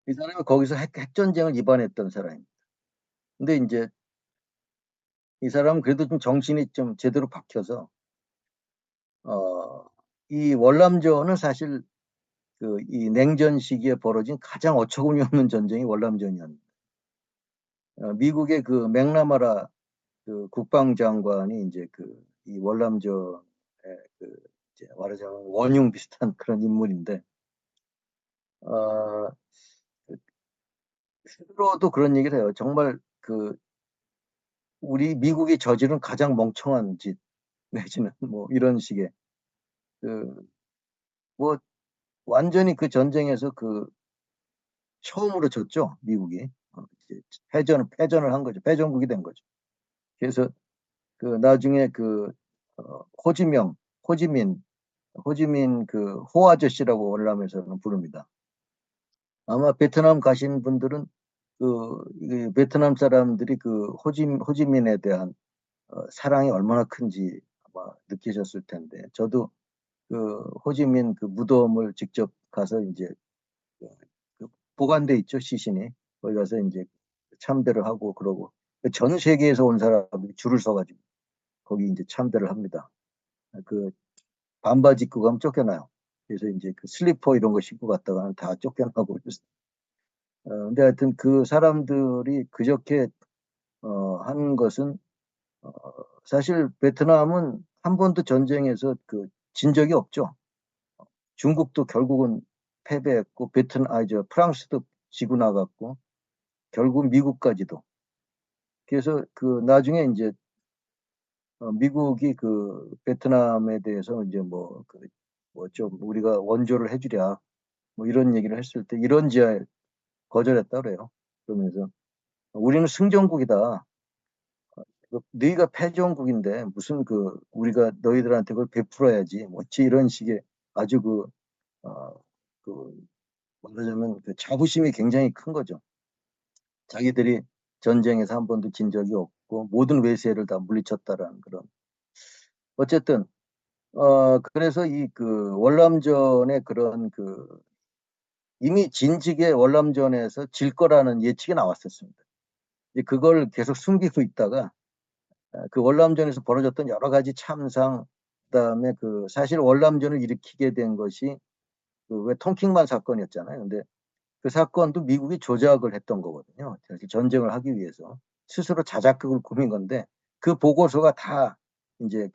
이 사람이 거기서 핵전쟁을 입안했던 사람입니다. 근데 이제 이 사람은 그래도 좀 정신이 좀 제대로 박혀서 어, 이 월남전은 사실 그 이 냉전 시기에 벌어진 가장 어처구니 없는 전쟁이 월남전이었는데 미국의 그 맥나마라 그 국방장관이 이제 그 이 월남전의 그 이제 말하자면 원흉 비슷한 그런 인물인데 어, 스스로도 그런 얘기를 해요. 정말 그 우리 미국이 저지른 가장 멍청한 짓 내지는 뭐 이런 식의 그 뭐 완전히 그 전쟁에서 그 처음으로 졌죠 미국이. 이제 패전을 한 거죠. 패전국이 된 거죠. 그래서 그 나중에 그 호지명 호지민 호지민 그 호 아저씨라고 월남에서는 부릅니다. 아마 베트남 가신 분들은 그 베트남 사람들이 그 호지민에 대한 사랑이 얼마나 큰지 아마 느끼셨을 텐데 저도 그 호지민 그 무덤을 직접 가서 이제 그 보관돼 있죠 시신이 거기 가서 이제 참배를 하고 그러고 전 세계에서 온 사람들이 줄을 서가지고 거기 이제 참배를 합니다. 그 반바지 입고 가면 쫓겨나요. 그래서 이제 그 슬리퍼 이런 거 신고 갔다가는 다 쫓겨나고 그랬어요. 근데 하여튼 그 사람들이 그저께 한 것은 어, 사실 베트남은 한 번도 전쟁에서 그 진 적이 없죠. 중국도 결국은 패배했고 프랑스도 지고 나갔고 결국 미국까지도. 그래서 그 나중에 이제 미국이 그 베트남에 대해서 이제 뭐 좀 우리가 원조를 해주랴 뭐 이런 얘기를 했을 때 이런 지하에 거절했다 그래요. 그러면서 우리는 승전국이다. 너희가 패전국인데 무슨 그 우리가 너희들한테 그걸 베풀어야지 뭐 이런 식의 아주 어, 그 말하자면 그 자부심이 굉장히 큰 거죠. 자기들이 전쟁에서 한 번도 진 적이 없고 모든 외세를 다 물리쳤다라는 그런. 어쨌든 그래서 이 그 월남전의 그런 그 이미 진즉에 월남전에서 질 거라는 예측이 나왔었습니다. 이제 그걸 계속 숨기고 있다가 그 월남전에서 벌어졌던 여러 가지 참상 그다음에 그 사실 월남전을 일으키게 된 것이 그 왜 통킹만 사건이었잖아요. 근데 그 사건도 미국이 조작을 했던 거거든요. 전쟁을 하기 위해서 스스로 자작극을 꾸민 건데 그 보고서가 다 이제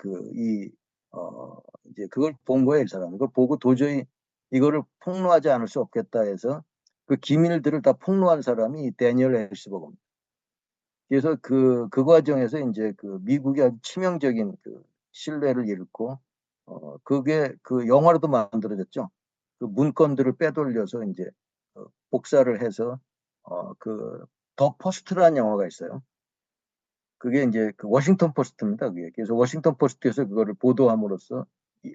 이제 그걸 본 거예요, 이 사람. 그걸 보고 도저히 이거를 폭로하지 않을 수 없겠다 해서 그 기밀들을 다 폭로한 사람이 데니얼 헬스버그입니다. 그래서 그 과정에서 이제 그 미국이 아주 치명적인 그 신뢰를 잃고 그게 그 영화로도 만들어졌죠. 그 문건들을 빼돌려서 이제 복사를 해서 그 더 포스트라는 영화가 있어요. 그게 이제 그 워싱턴 포스트입니다. 그게. 그래서 워싱턴 포스트에서 그거를 보도함으로써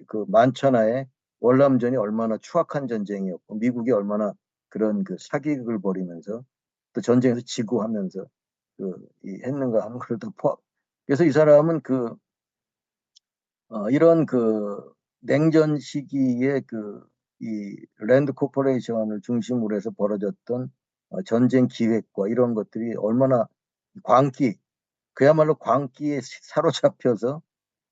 그 만천하에 월남전이 얼마나 추악한 전쟁이었고 미국이 얼마나 그런 그 사기극을 벌이면서 또 전쟁에서 지고 하면서 했는가 하는 걸 더 그래서 이 사람은 이런 그 냉전 시기에 이 랜드 코퍼레이션을 중심으로 해서 벌어졌던 전쟁 기획과 이런 것들이 얼마나 광기, 그야말로 광기에 사로잡혀서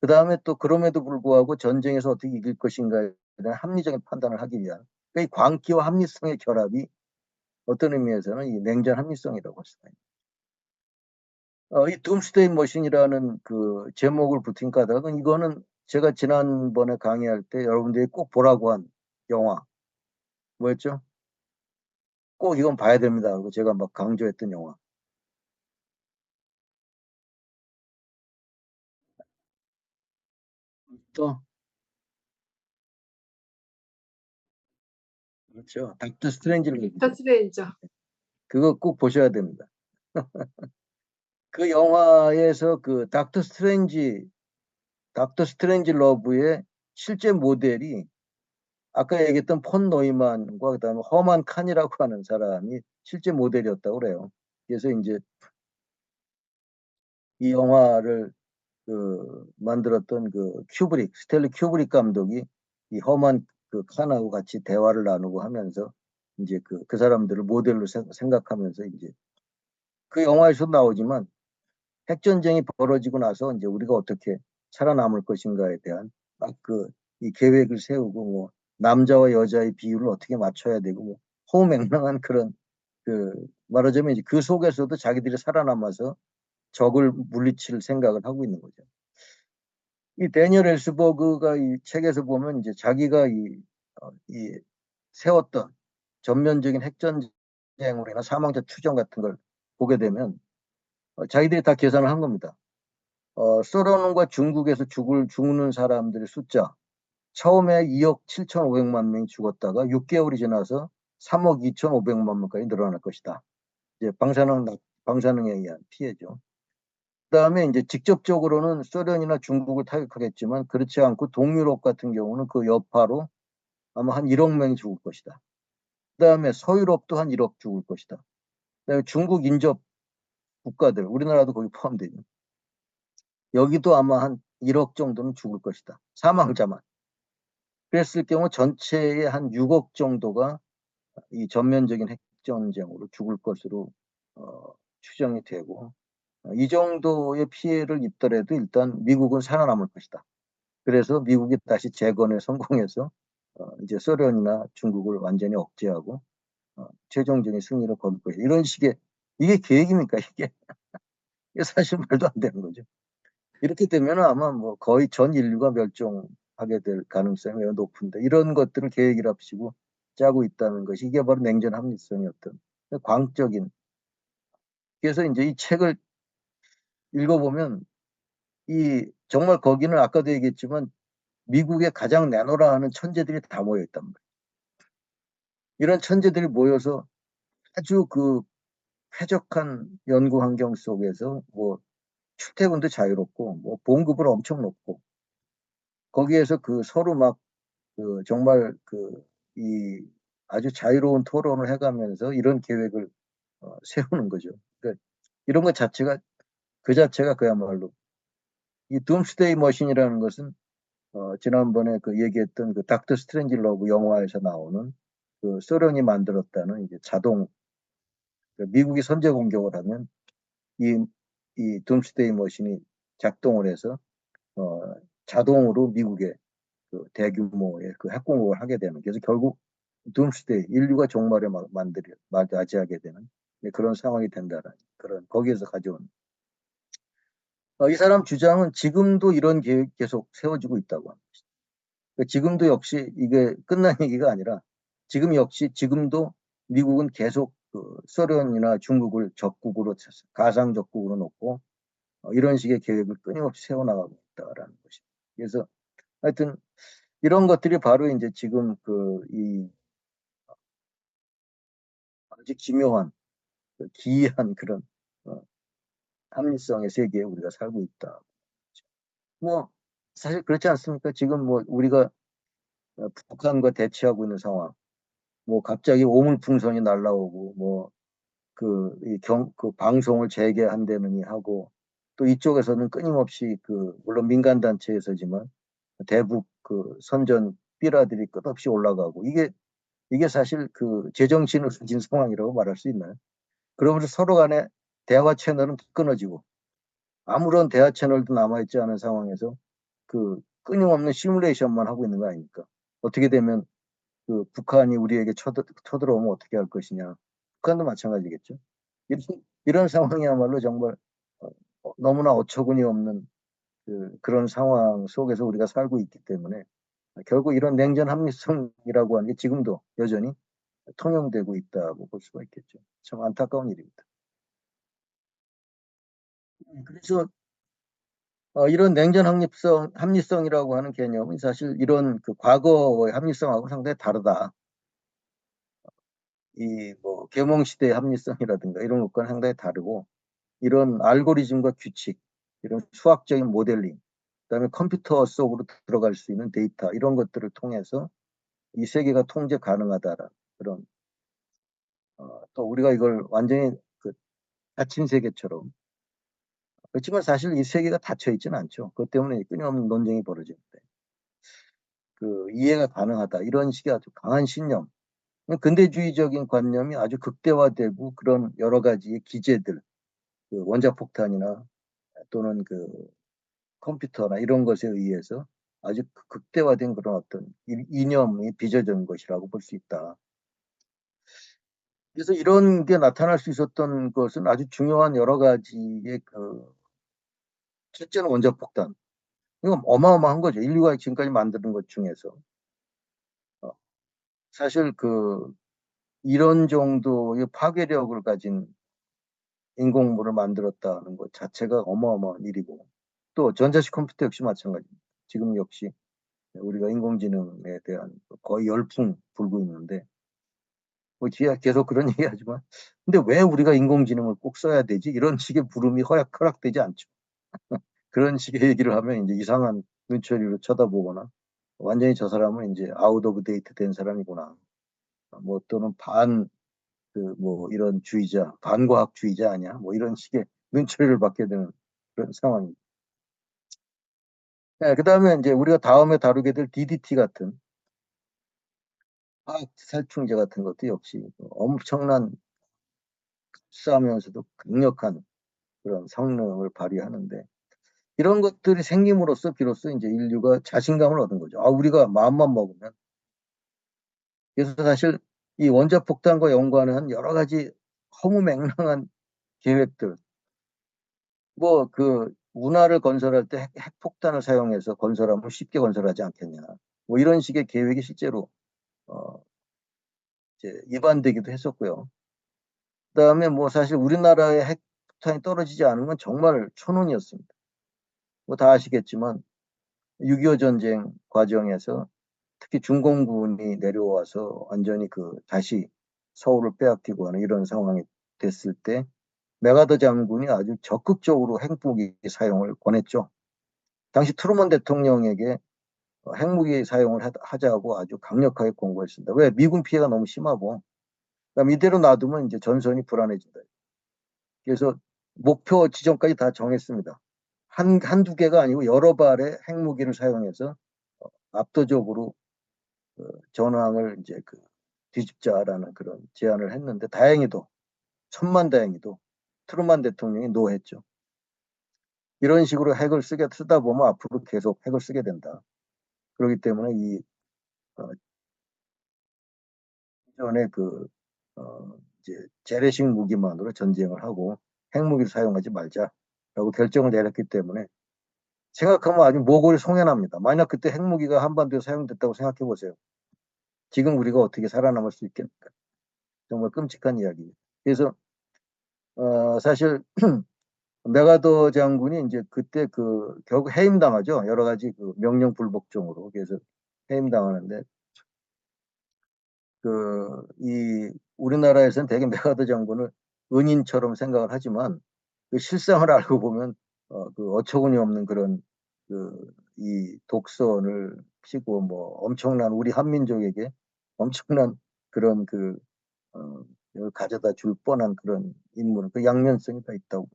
그 다음에 또 그럼에도 불구하고 전쟁에서 어떻게 이길 것인가에 대한 합리적인 판단을 하기 위한 그러니까 이 광기와 합리성의 결합이 어떤 의미에서는 이 냉전 합리성이라고 할 수가 있습니다. 이 둠스데이 머신이라는 그 제목을 붙인 까닭은 이거는 제가 지난번에 강의할 때 여러분들이 꼭 보라고 한 영화 뭐였죠? 꼭 이건 봐야 됩니다. 하고 제가 막 강조했던 영화. 또 그렇죠. 닥터 스트레인지를 닥터 스트레인저. 그거 꼭 보셔야 됩니다. 그 영화에서 닥터 스트레인지 러브의 실제 모델이 아까 얘기했던 폰 노이만과 그다음에 허만 칸이라고 하는 사람이 실제 모델이었다고 그래요. 그래서 이제 이 영화를 만들었던 스탠리 큐브릭 감독이 이 험한 그 칸하고 같이 대화를 나누고 하면서 이제 그 사람들을 모델로 생각하면서 이제 그 영화에서도 나오지만 핵전쟁이 벌어지고 나서 이제 우리가 어떻게 살아남을 것인가에 대한 막 이 계획을 세우고 뭐 남자와 여자의 비율을 어떻게 맞춰야 되고 뭐 호맹랑한 그런 말하자면 이제 그 속에서도 자기들이 살아남아서 적을 물리칠 생각을 하고 있는 거죠. 이 데니얼 엘스버그가 이 책에서 보면 이제 자기가 이 세웠던 전면적인 핵전쟁으로 인한 사망자 추정 같은 걸 보게 되면 자기들이 다 계산을 한 겁니다. 소련과 중국에서 죽는 사람들의 숫자 처음에 2억 7,500만 명이 죽었다가 6개월이 지나서 3억 2,500만 명까지 늘어날 것이다. 이제 방사능에 의한 피해죠. 그다음에 이제 직접적으로는 소련이나 중국을 타격하겠지만 그렇지 않고 동유럽 같은 경우는 그 여파로 아마 한 1억 명이 죽을 것이다. 그다음에 서유럽도 한 1억 죽을 것이다. 그다음에 중국 인접 국가들, 우리나라도 거기 포함되죠. 여기도 아마 한 1억 정도는 죽을 것이다. 사망자만. 그랬을 경우 전체의 한 6억 정도가 이 전면적인 핵전쟁으로 죽을 것으로 추정이 되고 이 정도의 피해를 입더라도 일단 미국은 살아남을 것이다. 그래서 미국이 다시 재건에 성공해서 이제 소련이나 중국을 완전히 억제하고 최종적인 승리를 거둘 것이다. 이런 식의 이게 계획입니까? 이게 사실 말도 안 되는 거죠. 이렇게 되면 아마 뭐 거의 전 인류가 멸종하게 될 가능성이 매우 높은데 이런 것들을 계획이랍시고 짜고 있다는 것이 이게 바로 냉전 합리성의 어떤 광적인. 그래서 이제 이 책을 읽어보면 이 정말 거기는 아까도 얘기했지만 미국의 가장 내놓으라 하는 천재들이 다 모여 있단 말이에요. 이런 천재들이 모여서 아주 쾌적한 연구 환경 속에서 뭐 출퇴근도 자유롭고 뭐 봉급은 엄청 높고 거기에서 서로 막 정말 이 아주 자유로운 토론을 해가면서 이런 계획을 세우는 거죠. 그러니까 이런 것 자체가 그 자체가 그야말로 이 둠스데이 머신이라는 것은 지난번에 얘기했던 닥터 스트레인지 러브 영화에서 나오는 소련이 만들었다는 이제 자동 미국이 선제 공격을 하면 이 둠스데이 머신이 작동을 해서 자동으로 미국의 대규모의 핵공격을 하게 되는 그래서 결국 둠스데이 인류가 종말에 맞이하게 되는 그런 상황이 된다는 그런 거기에서 가져온 이 사람 주장은 지금도 이런 계획 계속 세워지고 있다고 합니다. 지금도 역시 이게 끝난 얘기가 아니라 지금 역시 지금도 미국은 계속 소련이나 중국을 적국으로 가상 적국으로 놓고 이런 식의 계획을 끊임없이 세워나가고 있다라는 것입니다. 그래서 하여튼 이런 것들이 바로 이제 지금 이 아주 기묘한 기이한 그런 합리성의 세계에 우리가 살고 있다. 뭐 사실 그렇지 않습니까? 지금 뭐 우리가 북한과 대치하고 있는 상황, 뭐 갑자기 오물풍선이 날라오고 뭐 그 방송을 재개한다느니 하고 또 이쪽에서는 끊임없이 물론 민간 단체에서지만 대북 선전 삐라들이 끝없이 올라가고 이게 사실 제정신을 가진 상황이라고 말할 수 있나요? 그러면서 서로 간에 대화 채널은 끊어지고 아무런 대화 채널도 남아있지 않은 상황에서 끊임없는 시뮬레이션만 하고 있는 거 아닙니까? 어떻게 되면 북한이 우리에게 쳐들어오면 어떻게 할 것이냐. 북한도 마찬가지겠죠. 이런 상황이야말로 정말 너무나 어처구니 없는 그런 상황 속에서 우리가 살고 있기 때문에 결국 이런 냉전 합리성이라고 하는 게 지금도 여전히 통용되고 있다고 볼 수가 있겠죠. 참 안타까운 일입니다. 그래서 이런 냉전 합리성이라고 하는 개념은 사실 이런 과거의 합리성하고 상당히 다르다. 이 뭐 계몽시대의 합리성이라든가 이런 것과는 상당히 다르고 이런 알고리즘과 규칙, 이런 수학적인 모델링, 그다음에 컴퓨터 속으로 들어갈 수 있는 데이터 이런 것들을 통해서 이 세계가 통제 가능하다라는 그런 또 우리가 이걸 완전히 닫힌 세계처럼 그렇지만 사실 이 세계가 닫혀 있지는 않죠. 그것 때문에 끊임없는 논쟁이 벌어지는데 이해가 가능하다 이런 식의 아주 강한 신념 근대주의적인 관념이 아주 극대화되고 그런 여러 가지의 기제들, 그 원자폭탄이나 또는 그 컴퓨터나 이런 것에 의해서 아주 극대화된 그런 어떤 이념이 빚어진 것이라고 볼 수 있다. 그래서 이런 게 나타날 수 있었던 것은 아주 중요한 여러 가지의 첫째는 원자폭탄. 이건 어마어마한 거죠. 인류가 지금까지 만드는 것 중에서. 어, 사실 이런 정도의 파괴력을 가진 인공물을 만들었다는 것 자체가 어마어마한 일이고, 또 전자식 컴퓨터 역시 마찬가지입니다. 지금 역시 우리가 인공지능에 대한 거의 열풍 불고 있는데, 뭐 뒤에 계속 그런 얘기하지만, 근데 왜 우리가 인공지능을 꼭 써야 되지? 이런 식의 물음이 허락되지 않죠. 그런 식의 얘기를 하면 이제 이상한 눈초리로 쳐다보거나, 완전히 저 사람은 이제 아웃 오브 데이트 된 사람이구나. 뭐 또는 뭐 이런 주의자, 반과학주의자 아니야? 뭐 이런 식의 눈초리를 받게 되는 그런 상황입니다. 네, 그다음에 이제 우리가 다음에 다루게 될 DDT 같은 화학 살충제 같은 것도 역시 엄청난 흡수하면서도 강력한 그런 성능을 발휘하는데, 이런 것들이 생김으로써 비로소 이제 인류가 자신감을 얻은 거죠. 아, 우리가 마음만 먹으면. 그래서 사실 이 원자폭탄과 연관한 여러 가지 허무맹랑한 계획들, 뭐 운하를 건설할 때 핵폭탄을 사용해서 건설하면 쉽게 건설하지 않겠냐. 뭐 이런 식의 계획이 실제로 어, 이제 입안되기도 했었고요. 그다음에 뭐 사실 우리나라의 핵폭탄이 떨어지지 않은 건 정말 천운이었습니다. 뭐 다 아시겠지만 6.25 전쟁 과정에서 특히 중공군이 내려와서 완전히 다시 서울을 빼앗기고 하는 이런 상황이 됐을 때 메가더 장군이 아주 적극적으로 핵무기 사용을 권했죠. 당시 트루먼 대통령에게 핵무기 사용을 하자고 아주 강력하게 권고했습니다. 왜? 미군 피해가 너무 심하고. 그럼 이대로 놔두면 이제 전선이 불안해진다. 그래서 목표 지점까지 다 정했습니다. 한두 개가 아니고 여러 발의 핵무기를 사용해서 압도적으로 전황을 이제 뒤집자라는 그런 제안을 했는데, 다행히도, 천만다행히도 트루만 대통령이 노했죠. 이런 식으로 핵을 쓰다 보면 앞으로 계속 핵을 쓰게 된다. 그렇기 때문에 어, 전에 이제 재래식 무기만으로 전쟁을 하고 핵무기를 사용하지 말자라고 결정을 내렸기 때문에, 생각하면 아주 모골이 송연합니다. 만약 그때 핵무기가 한반도에 사용됐다고 생각해 보세요. 지금 우리가 어떻게 살아남을 수 있겠습니까? 정말 끔찍한 이야기예요. 그래서 사실 메가더 장군이 이제 그때 결국 해임당하죠. 여러 가지 명령 불복종으로. 그래서 해임당하는데, 우리나라에서는 되게 메가더 장군을 은인처럼 생각을 하지만 실상을 알고 보면 어처구니 없는 그런 이 독선을 피고 뭐 엄청난 우리 한민족에게 엄청난 그런 이걸 가져다 줄 뻔한 그런 인물, 양면성이 다 있다고.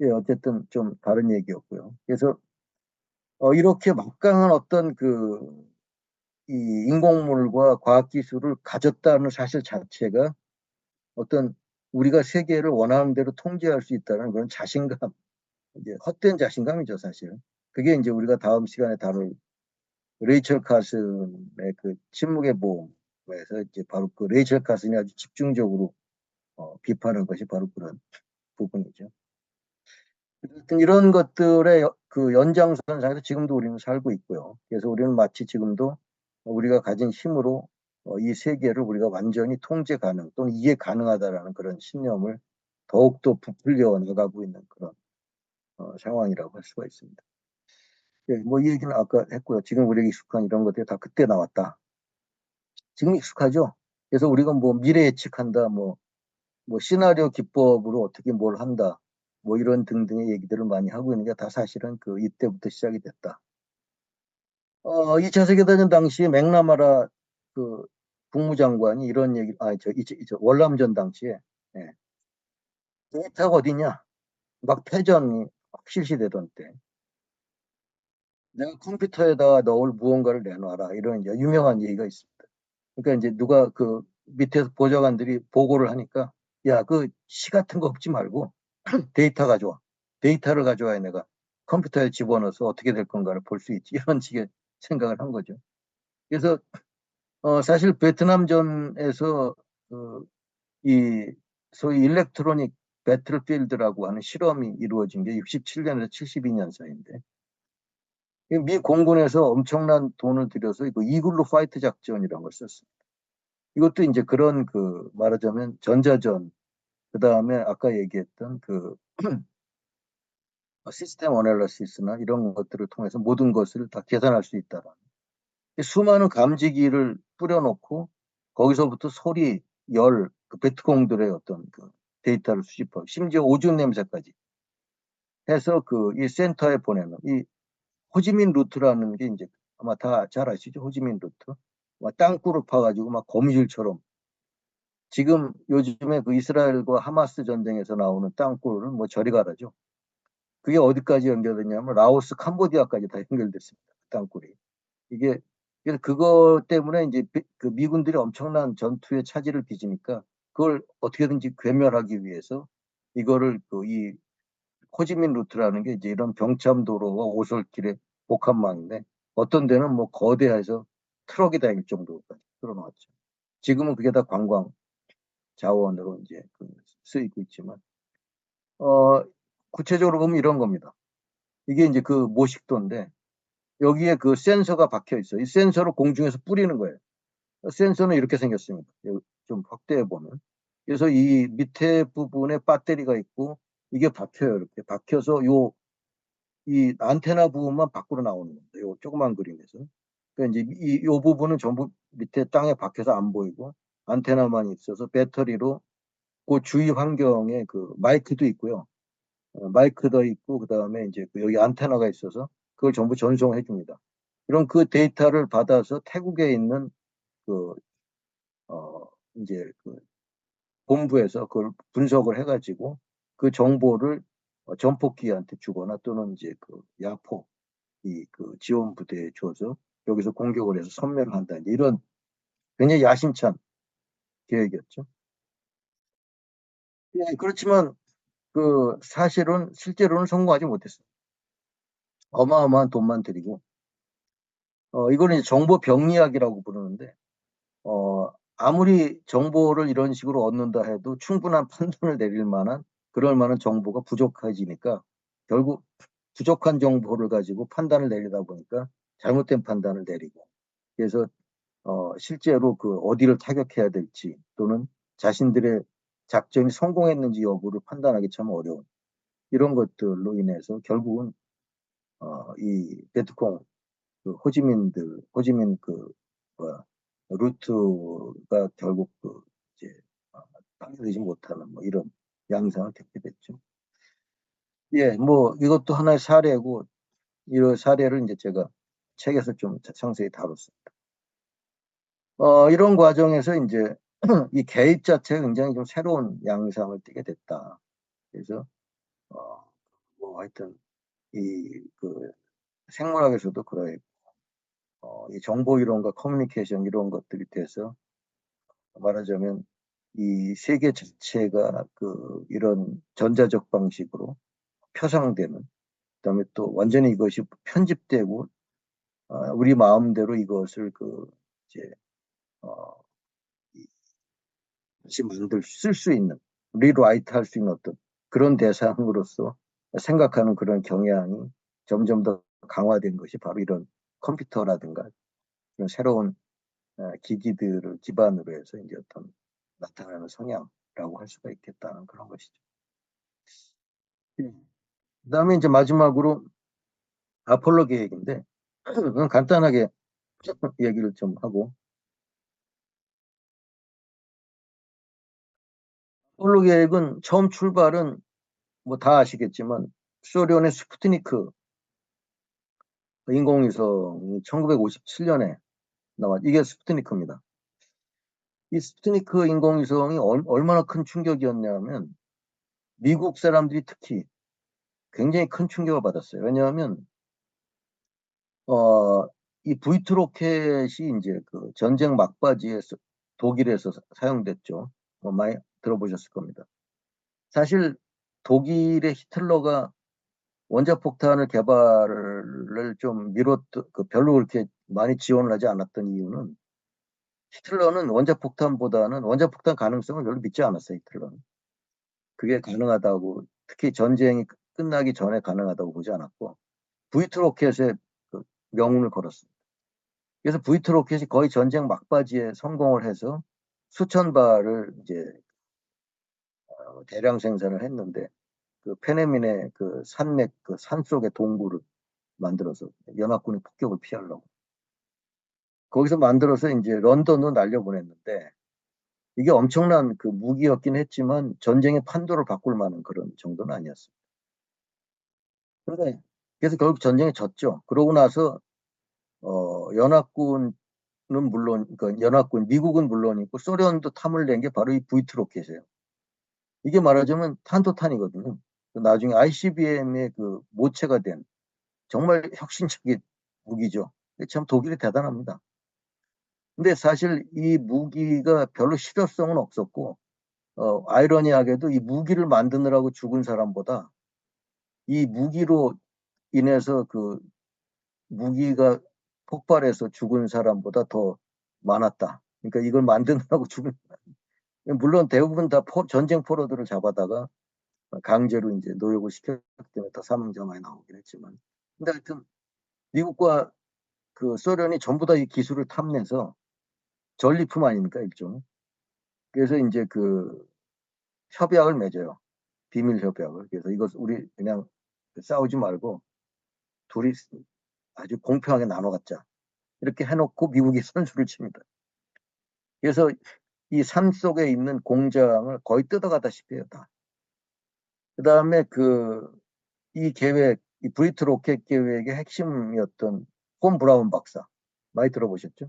예, 어쨌든 좀 다른 얘기였고요. 그래서 이렇게 막강한 어떤 이 인공물과 과학기술을 가졌다는 사실 자체가 어떤 우리가 세계를 원하는 대로 통제할 수 있다는 그런 자신감, 이제 헛된 자신감이죠, 사실. 그게 이제 우리가 다음 시간에 다룰 레이첼 카슨의 침묵의 보험에서 이제 바로 레이첼 카슨이 아주 집중적으로 비판한 것이 바로 그런 부분이죠. 어쨌든 이런 것들의 연장선상에서 지금도 우리는 살고 있고요. 그래서 우리는 마치 지금도 우리가 가진 힘으로 이 세계를 우리가 완전히 통제 가능 또는 이해 가능하다라는 그런 신념을 더욱더 부풀려 나가고 있는 그런 상황이라고 할 수가 있습니다. 예, 뭐이 얘기는 아까 했고요. 지금 우리에게 익숙한 이런 것들이 다 그때 나왔다. 지금 익숙하죠? 그래서 우리가 뭐 미래 예측한다, 뭐 시나리오 기법으로 어떻게 뭘 한다, 뭐 이런 등등의 얘기들을 많이 하고 있는 게 다 사실은 이때부터 시작이 됐다. 2차 세계대전 당시에 맥나마라 그 국무장관이 이런 얘기, 월남전 당시에, 예, 데이터가 어디냐? 막 패전이 막 실시되던 때, 내가 컴퓨터에다가 넣을 무언가를 내놔라. 이런 이제 유명한 얘기가 있습니다. 그러니까 이제 누가 그 밑에서 보좌관들이 보고를 하니까 야, 그 시 같은 거 없지 말고 데이터 가져와. 데이터를 가져와야 내가 컴퓨터에 집어넣어서 어떻게 될 건가를 볼 수 있지. 이런 식의 생각을 한 거죠. 그래서 사실 베트남전에서 그, 이 소위 일렉트로닉 배틀필드라고 하는 실험이 이루어진 게 67년에서 72년 사이인데 미 공군에서 엄청난 돈을 들여서 이거 이글루 파이트 작전이라는 걸 썼어요. 이것도 이제 그런 그 말하자면 전자전 그다음에 아까 얘기했던 그 시스템 어널리시스나 이런 것들을 통해서 모든 것을 다 계산할 수 있다라는 수많은 감지기를 뿌려놓고 거기서부터 소리, 열, 그 베트공들의 어떤 그 데이터를 수집하고 심지어 오줌 냄새까지 해서 그 이 센터에 보내는 이 호지민 루트라는 게 이제 아마 다 잘 아시죠? 호지민 루트. 막 땅굴을 파가지고 막 거미줄처럼 지금 요즘에 그 이스라엘과 하마스 전쟁에서 나오는 땅굴을 뭐 저리 가라죠. 그게 어디까지 연결됐냐면 라오스, 캄보디아까지 다 연결됐습니다. 그 땅굴이. 이게 그래서 그거 때문에 이제 그 미군들이 엄청난 전투에 차질을 빚으니까 그걸 어떻게든지 괴멸하기 위해서 이거를 그 이 호지민 루트라는 게 이제 이런 병참도로와 오솔길의 복합망인데 어떤 데는 뭐 거대해서 트럭이 다닐 정도까지 끌어놨죠. 지금은 그게 다 관광 자원으로 이제 그 쓰이고 있지만 어 구체적으로 보면 이런 겁니다. 이게 이제 그 모식도인데 여기에 그 센서가 박혀 있어요. 이 센서를 공중에서 뿌리는 거예요. 센서는 이렇게 생겼습니다. 좀 확대해 보면. 그래서 이 밑에 부분에 배터리가 있고 이게 박혀요. 이렇게 박혀서 이 안테나 부분만 밖으로 나오는 겁니다. 요 조그만 그림에서. 그러니까 이제 요 부분은 전부 밑에 땅에 박혀서 안 보이고 안테나만 있어서 배터리로 그 주위 환경에 그 마이크도 있고요. 마이크도 있고 그다음에 이제 그 여기 안테나가 있어서 그걸 전부 전송해 줍니다. 그럼 그 데이터를 받아서 태국에 있는 그 이제 그 본부에서 그걸 분석을 해가지고 그 정보를 전폭기한테 주거나 또는 이제 그 야포 이 그 지원 부대에 줘서 여기서 공격을 해서 섬멸을 한다. 이런 굉장히 야심찬 계획이었죠. 예, 그렇지만 그 사실은 실제로는 성공하지 못했어요. 어마어마한 돈만 들이고 이거는 이제 정보 병리학이라고 부르는데 아무리 정보를 이런 식으로 얻는다 해도 충분한 판단을 내릴 만한 그럴 만한 정보가 부족해지니까 결국 부족한 정보를 가지고 판단을 내리다 보니까 잘못된 판단을 내리고 그래서 실제로 그 어디를 타격해야 될지 또는 자신들의 작전이 성공했는지 여부를 판단하기 참 어려운 이런 것들로 인해서 결국은 이 베트콩 그 호지민 그 뭐야 루트가 결국 그 이제 당겨지지 못하는 뭐 이런 양상을 겪게 됐죠. 예, 뭐 이것도 하나의 사례고 이런 사례를 이제 제가 책에서 좀 상세히 다뤘습니다. 이런 과정에서 이제 이 개입 자체가 굉장히 좀 새로운 양상을 띠게 됐다. 그래서 뭐 하여튼 이 그 생물학에서도 그래 이 정보 이론과 커뮤니케이션 이런 것들이 돼서 말하자면 이 세계 자체가 그 이런 전자적 방식으로 표상되는 그다음에 또 완전히 이것이 편집되고 우리 마음대로 이것을 그 이제 어, 다시 쓸 수 있는 리라이트 할 수 있는 어떤 그런 대상으로서 생각하는 그런 경향이 점점 더 강화된 것이 바로 이런 컴퓨터라든가 그런 새로운 기기들을 기반으로 해서 이제 어떤 나타나는 성향이라고 할 수가 있겠다는 그런 것이죠. 예. 그다음에 이제 마지막으로 아폴로 계획인데 그건 간단하게 얘기를 좀 하고 아폴로 계획은 처음 출발은 뭐 다 아시겠지만 소련의 스푸트니크 인공위성이 1957년에 나왔 이게 스푸트니크입니다. 이 스푸트니크 인공위성이 얼마나 큰 충격이었냐면 미국 사람들이 특히 굉장히 큰 충격을 받았어요. 왜냐하면 어, 이 V2 로켓이 이제 그 전쟁 막바지에 독일에서 사용됐죠. 뭐 많이 들어보셨을 겁니다. 사실 독일의 히틀러가 원자폭탄을 개발을 좀 그 별로 그렇게 많이 지원을 하지 않았던 이유는, 히틀러는 원자폭탄 가능성을 별로 믿지 않았어요. 히틀러는 그게 가능하다고, 특히 전쟁이 끝나기 전에 가능하다고 보지 않았고, V2 로켓에 그 명운을 걸었습니다. 그래서 V2 로켓이 거의 전쟁 막바지에 성공을 해서 수천 발을 이제 대량 생산을 했는데, 그 페네민의 그 산맥, 그 산 속의 동굴을 만들어서 연합군의 폭격을 피하려고 거기서 만들어서 이제 런던으로 날려보냈는데, 이게 엄청난 그 무기였긴 했지만 전쟁의 판도를 바꿀 만한 그런 정도는 아니었습니다. 근데 그래서 결국 전쟁에 졌죠. 그러고 나서 연합군은 물론, 그러니까 미국은 물론이고 소련도 탐을 낸 게 바로 이 V2 로켓이에요. 이게 말하자면 탄도탄이거든요. 나중에 ICBM의 그 모체가 된 정말 혁신적인 무기죠. 참 독일이 대단합니다. 근데 사실 이 무기가 별로 실효성은 없었고, 아이러니하게도 이 무기를 만드느라고 죽은 사람보다 이 무기로 인해서 그 무기가 폭발해서 죽은 사람보다 더 많았다. 그러니까 이걸 만드느라고 죽은, 물론 대부분 다 전쟁 포로들을 잡아다가 강제로 이제 노역을 시켰기 때문에 더 사망자가 많이 나오긴 했지만. 근데 하여튼 미국과 그 소련이 전부 다 이 기술을 탐내서 전리품 아닙니까, 일종. 그래서 이제 그 협약을 맺어요. 비밀 협약을. 그래서 이것 우리 그냥 싸우지 말고 둘이 아주 공평하게 나눠 갖자. 이렇게 해놓고 미국이 선수를 칩니다. 그래서 이 산 속에 있는 공장을 거의 뜯어가다시피 해요, 다. 그 다음에 이 계획, 이 브리트 로켓 계획의 핵심이었던 폰 브라운 박사. 많이 들어보셨죠?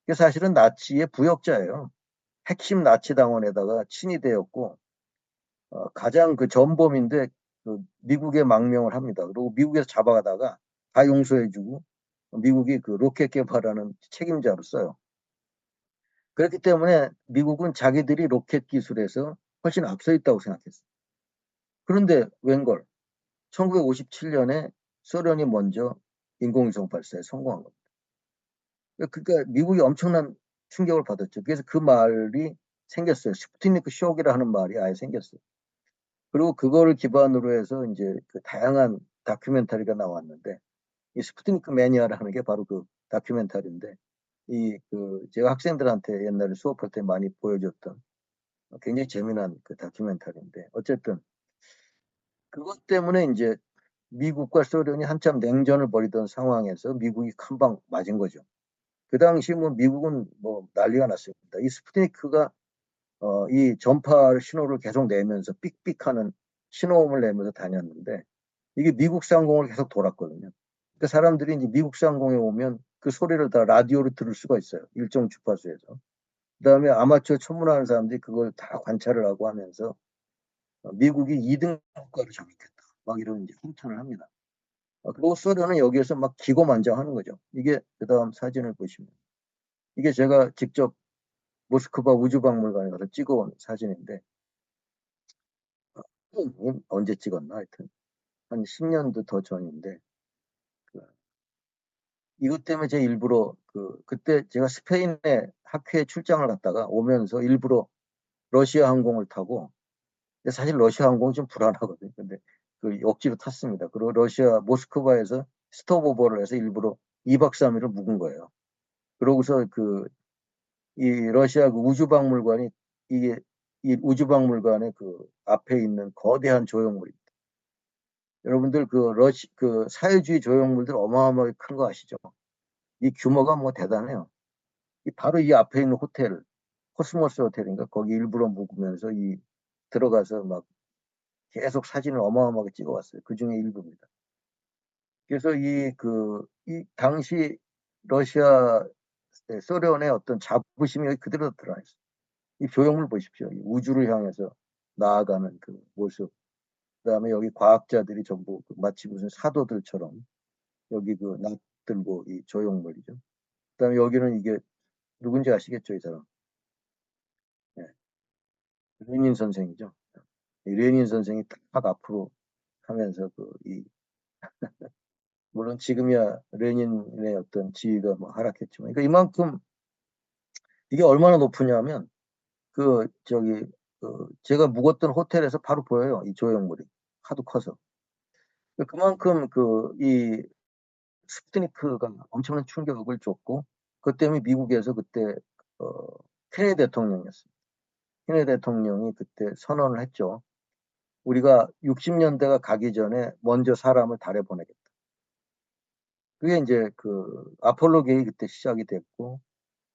이게 사실은 나치의 부역자예요. 핵심 나치 당원에다가 친위되었고, 가장 그 전범인데, 미국에 망명을 합니다. 그리고 미국에서 잡아가다가 다 용서해주고, 미국이 그 로켓 개발하는 책임자로 써요. 그렇기 때문에 미국은 자기들이 로켓 기술에서 훨씬 앞서 있다고 생각했어요. 그런데 웬걸 1957년에 소련이 먼저 인공위성 발사에 성공한 겁니다. 그러니까 미국이 엄청난 충격을 받았죠. 그래서 그 말이 생겼어요. 스푸트니크 쇼크라 하는 말이 아예 생겼어요. 그리고 그거를 기반으로 해서 이제 그 다양한 다큐멘터리가 나왔는데, 이 스푸트니크 매니아라는 게 바로 그 다큐멘터리인데, 제가 학생들한테 옛날에 수업할 때 많이 보여줬던 굉장히 재미난 그 다큐멘터리인데, 어쨌든 그것 때문에 이제 미국과 소련이 한참 냉전을 벌이던 상황에서 미국이 한 방 맞은 거죠. 그 당시 뭐 미국은 뭐 난리가 났습니다. 이 스푸트니크가 이 전파 신호를 계속 내면서 삑삑하는 신호음을 내면서 다녔는데, 이게 미국 상공을 계속 돌았거든요. 그러니까 사람들이 이제 미국 상공에 오면 그 소리를 다 라디오로 들을 수가 있어요. 일정 주파수에서. 그다음에 아마추어 천문하는 사람들이 그걸 다 관찰을 하고 하면서 미국이 2등 국가로 장악했다. 막 이런 이제 홍탄을 합니다. 그리고 소련은 여기에서 막 기고만장하는 거죠. 이게 그다음 사진을 보시면, 이게 제가 직접 모스크바 우주박물관에 가서 찍어온 사진인데, 언제 찍었나 하여튼 한 10년도 더 전인데, 그, 이것 때문에 제가 일부러 그때 제가 스페인에 학회에 출장을 갔다가 오면서 일부러 러시아 항공을 타고, 근데 사실 러시아 항공은 좀 불안하거든요. 근데 억지로 탔습니다. 그리고 러시아 모스크바에서 스톱오버를 해서 일부러 2박 3일을 묵은 거예요. 그러고서 이 러시아 그 우주박물관이, 이게 이 우주박물관의 그 앞에 있는 거대한 조형물입니다. 여러분들 그 사회주의 조형물들 어마어마하게 큰 거 아시죠? 이 규모가 뭐 대단해요. 바로 이 앞에 있는 호텔, 코스모스 호텔인가, 거기 일부러 묵으면서 들어가서 막 계속 사진을 어마어마하게 찍어왔어요. 그 중에 일부입니다. 그래서 이 당시 러시아, 소련의 어떤 자부심이 여기 그대로 드러나 있어요. 이 조형물 보십시오. 이 우주를 향해서 나아가는 그 모습. 그다음에 여기 과학자들이 전부 마치 무슨 사도들처럼 여기 들고 이 조형물이죠. 그다음에 여기는 이게 누군지 아시겠죠, 이 사람? 네. 레닌 선생이죠. 이 레닌 선생이 딱 앞으로 하면서 물론 지금이야 레닌의 어떤 지위가 뭐 하락했지만, 그러니까 이만큼 이게 얼마나 높으냐면 저기 제가 묵었던 호텔에서 바로 보여요. 이 조형물이 하도 커서. 그만큼 이 스푸트니크가 엄청난 충격을 줬고, 그 때문에 미국에서 그때 어, 케네디 대통령이었어요. 케네디 대통령이 그때 선언을 했죠. 우리가 60년대가 가기 전에 먼저 사람을 달에 보내겠다. 그게 이제 아폴로 계획이 그때 시작이 됐고,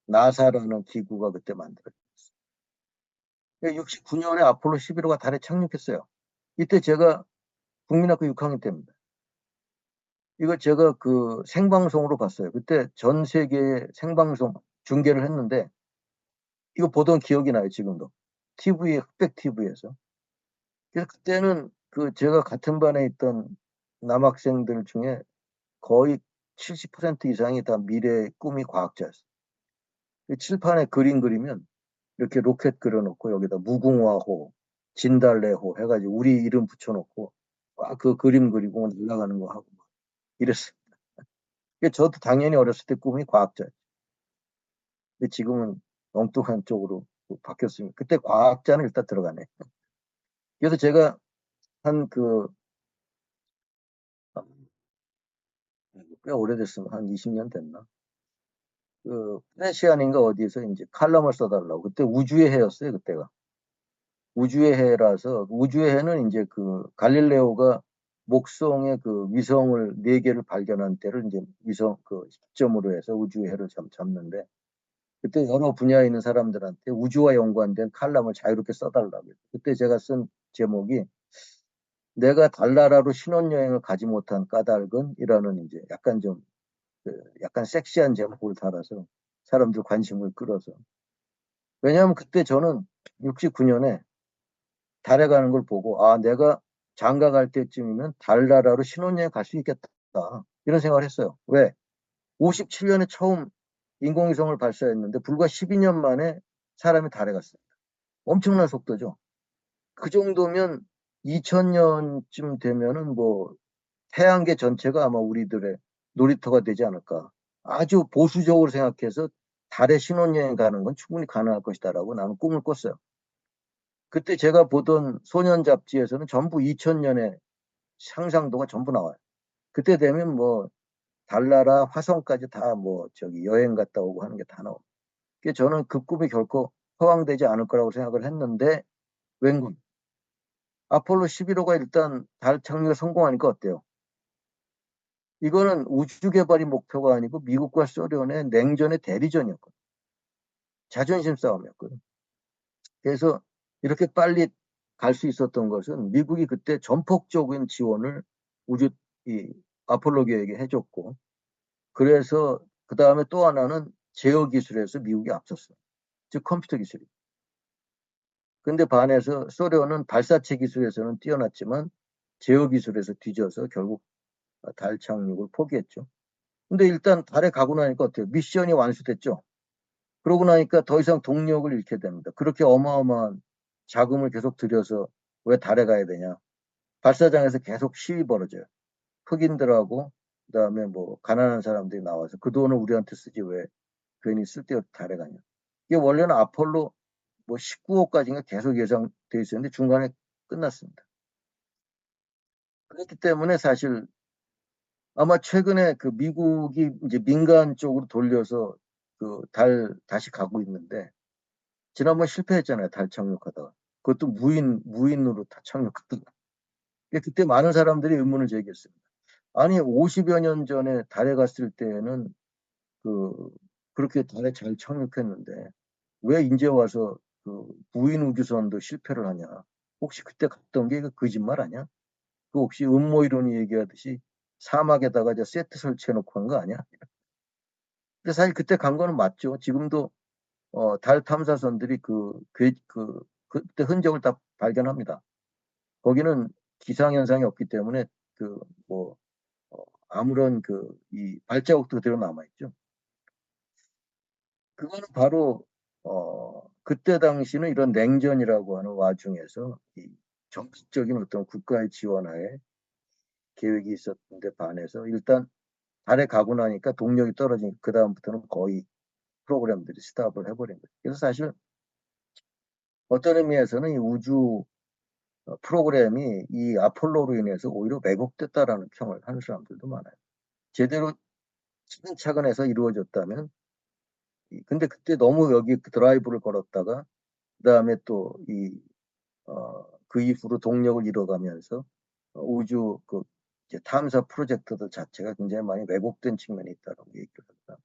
나사라는 기구가 그때 만들어졌어요. 69년에 아폴로 11호가 달에 착륙했어요. 이때 제가 국민학교 6학년 때입니다. 이거 제가 생방송으로 봤어요. 그때 전 세계에 생방송 중계를 했는데, 이거 보던 기억이 나요, 지금도. 흑백 TV에서. 그래서 그때는 제가 같은 반에 있던 남학생들 중에 거의 70% 이상이 다 미래의 꿈이 과학자였어요. 칠판에 그림 그리면 이렇게 로켓 그려놓고 여기다 무궁화호, 진달래호 해가지고 우리 이름 붙여놓고 그 그림 그리고 날아가는 거 하고 이랬어요. 저도 당연히 어렸을 때 꿈이 과학자예요. 근데 지금은 엉뚱한 쪽으로 바뀌었습니다. 그때 과학자는 일단 들어가네. 그래서 제가 한 꽤 오래됐으면 한 20년 됐나? 프레시안인가 어디에서 이제 칼럼을 써달라고. 그때 우주의 해였어요, 그때가. 우주의 해라서, 우주의 해는 이제 갈릴레오가 목성의 위성을 4개를 발견한 때를 이제 위성 시점으로 해서 우주의 해를 잡는데, 그때 여러 분야에 있는 사람들한테 우주와 연관된 칼럼을 자유롭게 써달라고. 그때 제가 쓴 제목이 내가 달나라로 신혼여행을 가지 못한 까닭은 이라는 이제 약간 약간 섹시한 제목을 달아서 사람들 관심을 끌어서. 왜냐하면 그때 저는 69년에 달에 가는 걸 보고 내가 장가 갈 때쯤이면 달나라로 신혼여행 갈 수 있겠다. 이런 생각을 했어요. 왜? 57년에 처음 인공위성을 발사했는데 불과 12년 만에 사람이 달에 갔어요. 엄청난 속도죠. 그 정도면 2000년쯤 되면은 뭐 태양계 전체가 아마 우리들의 놀이터가 되지 않을까. 아주 보수적으로 생각해서 달에 신혼여행 가는 건 충분히 가능할 것이다라고 나는 꿈을 꿨어요. 그때 제가 보던 소년 잡지에서는 전부 2000년에 상상도가 전부 나와요. 그때 되면 뭐 달나라 화성까지 다 여행 갔다 오고 하는 게 다 나옵니다. 저는 그 꿈이 결코 허황되지 않을 거라고 생각을 했는데 웬걸 아폴로 11호가 일단 달 착륙에 성공하니까 어때요? 이거는 우주 개발이 목표가 아니고 미국과 소련의 냉전의 대리전이었거든. 자존심 싸움이었거든. 그래서 이렇게 빨리 갈 수 있었던 것은 미국이 그때 전폭적인 지원을 우주 이 아폴로 계획에 해줬고, 그래서 그 다음에 또 하나는 제어 기술에서 미국이 앞섰어. 즉 컴퓨터 기술이. 근데 반해서 소련은 발사체 기술에서는 뛰어났지만 제어 기술에서 뒤져서 결국 달 착륙을 포기했죠. 근데 일단 달에 가고 나니까 어때요? 미션이 완수됐죠. 그러고 나니까 더 이상 동력을 잃게 됩니다. 그렇게 어마어마한 자금을 계속 들여서 왜 달에 가야 되냐? 발사장에서 계속 시위 벌어져요. 흑인들하고 그다음에 뭐 가난한 사람들이 나와서 그 돈을 우리한테 쓰지 왜 괜히 쓸데없이 달에 가냐? 이게 원래는 아폴로 19호까지인가 계속 예상돼 있었는데 중간에 끝났습니다. 그렇기 때문에 사실 아마 최근에 미국이 이제 민간 쪽으로 돌려서 달 다시 가고 있는데 지난번 실패했잖아요. 달 착륙하다가. 그것도 무인으로 다 착륙하다가. 그때 많은 사람들이 의문을 제기했습니다. 아니 50여 년 전에 달에 갔을 때는 그렇게 달에 잘 착륙했는데 왜 이제 와서 무인 우주선도 실패를 하냐? 혹시 그때 갔던 게 거짓말 아니야? 혹시 음모 이론이 얘기하듯이 사막에다가 이제 세트 설치해놓고 한 거 아니야? 근데 사실 그때 간 거는 맞죠. 지금도 달 탐사선들이 그때 흔적을 다 발견합니다. 거기는 기상현상이 없기 때문에 뭐 아무런 이 발자국도 그대로 남아있죠. 그거는 바로 그때 당시는 이런 냉전이라고 하는 와중에서 이 정책적인 어떤 국가의 지원하에 계획이 있었는데 반해서 일단 달에 가고 나니까 동력이 떨어지니까 그 다음부터는 거의 프로그램들이 스탑을 해버린 거죠. 그래서 사실 어떤 의미에서는 이 우주 프로그램이 이 아폴로로 인해서 오히려 왜곡됐다라는 평을 하는 사람들도 많아요. 제대로 차근차근 해서 이루어졌다면, 근데 그때 너무 여기 드라이브를 걸었다가 그다음에 또 그 이후로 동력을 잃어가면서 우주 이제 탐사 프로젝트들 자체가 굉장히 많이 왜곡된 측면이 있다고 얘기를 합니다.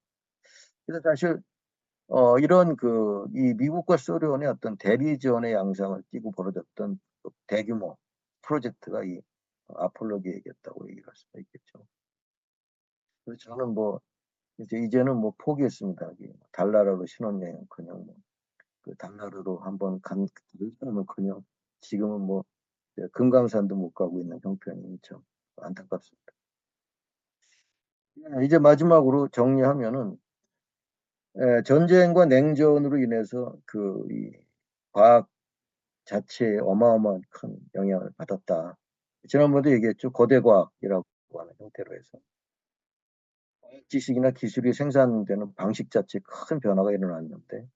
그래서 사실 이런 이 미국과 소련의 어떤 대리전의 양상을 띠고 벌어졌던 대규모 프로젝트가 이 아폴로 계획이었다고 얘기를 할 수가 있겠죠. 그래서 저는 뭐 이제는 뭐 포기했습니다. 달나라로 신혼여행은커녕 그 달나라로 한번 간 그러면커녕 지금은 뭐 금강산도 못 가고 있는 형편이 참 안타깝습니다. 이제 마지막으로 정리하면은 전쟁과 냉전으로 인해서 이 과학 자체에 어마어마한 큰 영향을 받았다. 지난번에도 얘기했죠. 거대 과학이라고 하는 형태로 해서 지식이나 기술이 생산되는 방식 자체에 큰 변화가 일어났는데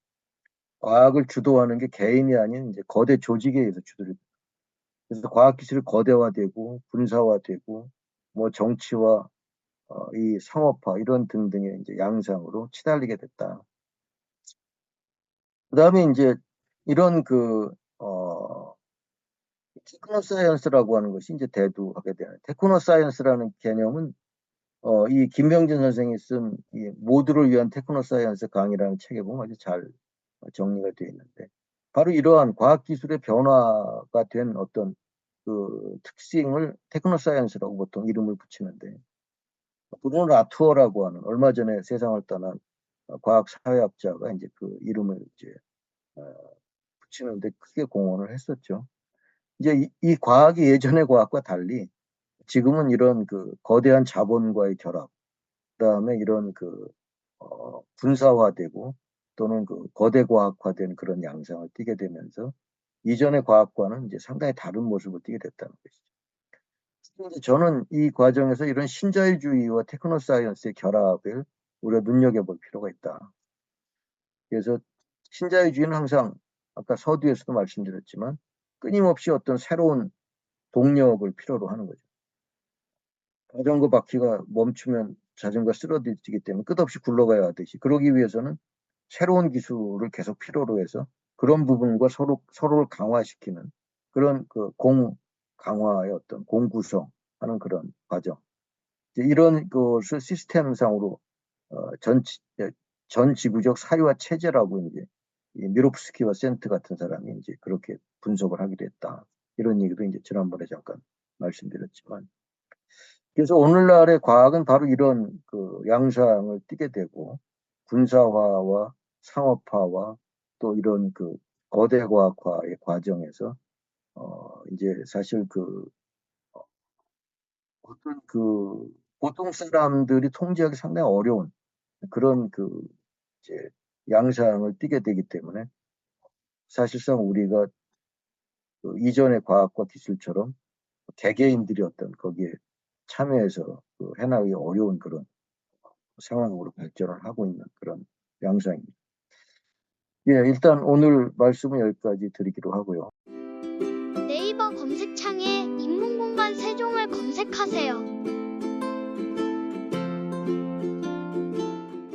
과학을 주도하는 게 개인이 아닌 이제 거대 조직에 의해서 주도를. 그래서 과학 기술이 거대화되고 분사화되고 뭐 정치와 이 상업화 이런 등등의 이제 양상으로 치달리게 됐다. 그다음에 이제 이런 테크노 사이언스라고 하는 것이 이제 대두하게 되는. 테크노 사이언스라는 개념은 이 김병진 선생이 쓴 이 모두를 위한 테크노 사이언스 강의라는 책에 보면 아주 잘 정리가 되어 있는데 바로 이러한 과학 기술의 변화가 된 어떤 특징을 테크노 사이언스라고 보통 이름을 붙이는데 브루노 라투어라고 하는 얼마 전에 세상을 떠난 과학 사회학자가 이제 그 이름을 이제 어, 붙이는데 크게 공헌을 했었죠. 이제 이 과학이 예전의 과학과 달리 지금은 이런 거대한 자본과의 결합, 그다음에 이런 분사화되고 또는 거대 과학화된 그런 양상을 띠게 되면서 이전의 과학과는 이제 상당히 다른 모습을 띠게 됐다는 것이죠. 근데 저는 이 과정에서 이런 신자유주의와 테크노 사이언스의 결합을 우리가 눈여겨볼 필요가 있다. 그래서 신자유주의는 항상 아까 서두에서도 말씀드렸지만 끊임없이 어떤 새로운 동력을 필요로 하는 거죠. 자전거 바퀴가 멈추면 자전거 쓰러지기 때문에 끝없이 굴러가야 하듯이 그러기 위해서는 새로운 기술을 계속 필요로 해서 그런 부분과 서로를 강화시키는 그런 강화의 어떤 공구성하는 그런 과정. 이런 것을 시스템상으로 전 지구적 사유화 체제라고 이제 미롭스키와 센트 같은 사람이 이제 그렇게 분석을 하기도 했다. 이런 얘기도 이제 지난번에 잠깐 말씀드렸지만. 그래서 오늘날의 과학은 바로 이런 양상을 띠게 되고 군사화와 상업화와 또 이런 거대 과학화의 과정에서 이제 사실 어떤 보통 사람들이 통제하기 상당히 어려운 그런 이제 양상을 띠게 되기 때문에 사실상 우리가 이전의 과학과 기술처럼 개개인들이 어떤 거기에 참여해서 해나가기 어려운 그런 상황으로 발전을 하고 있는 그런 양상입니다. 예, 일단 오늘 말씀은 여기까지 드리기로 하고요. 네이버 검색창에 인문공간 세종을 검색하세요.